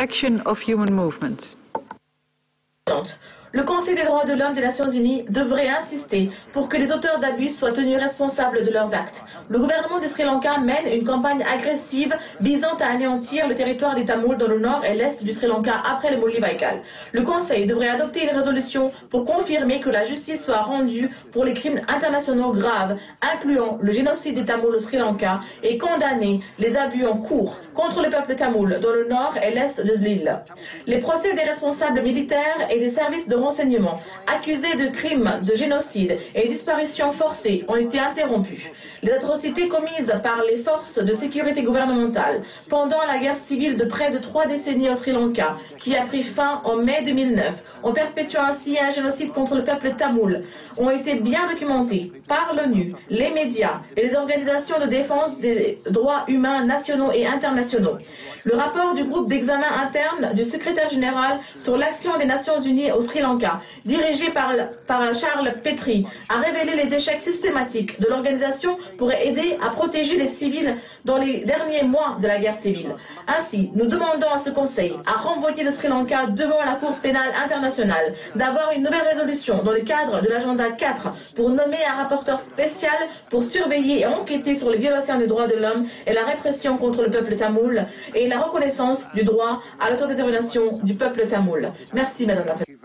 protection of human movements. Le Conseil des droits de l'homme des Nations Unies devrait insister pour que les auteurs d'abus soient tenus responsables de leurs actes. Le gouvernement du Sri Lanka mène une campagne agressive visant à anéantir le territoire des Tamouls dans le nord et l'est du Sri Lanka après le Molly-Baikal. Le Conseil devrait adopter une résolution pour confirmer que la justice soit rendue pour les crimes internationaux graves, incluant le génocide des Tamouls au Sri Lanka, et condamner les abus en cours contre le peuple tamoul dans le nord et l'est de l'île. Les procès des responsables militaires et des services de renseignement accusés de crimes de génocide et disparitions forcées ont été interrompus. Les atrocités commises par les forces de sécurité gouvernementales pendant la guerre civile de près de 3 décennies au Sri Lanka, qui a pris fin en mai 2009, en perpétuant ainsi un génocide contre le peuple tamoul, ont été bien documentées par l'ONU, les médias et les organisations de défense des droits humains nationaux et internationaux. Le rapport du groupe d'examen interne du secrétaire général sur l'action des Nations Unies au Sri Lanka, dirigé par Charles Petrie, a révélé les échecs systématiques de l'organisation pour aider à protéger les civils dans les derniers mois de la guerre civile. Ainsi, nous demandons à ce Conseil à renvoyer le Sri Lanka devant la Cour pénale internationale, d'avoir une nouvelle résolution dans le cadre de l'agenda 4 pour nommer un rapporteur spécial pour surveiller et enquêter sur les violations des droits de l'homme et la répression contre le peuple tamoul et la reconnaissance du droit à l'autodétermination du peuple tamoul. Merci Madame la Présidente.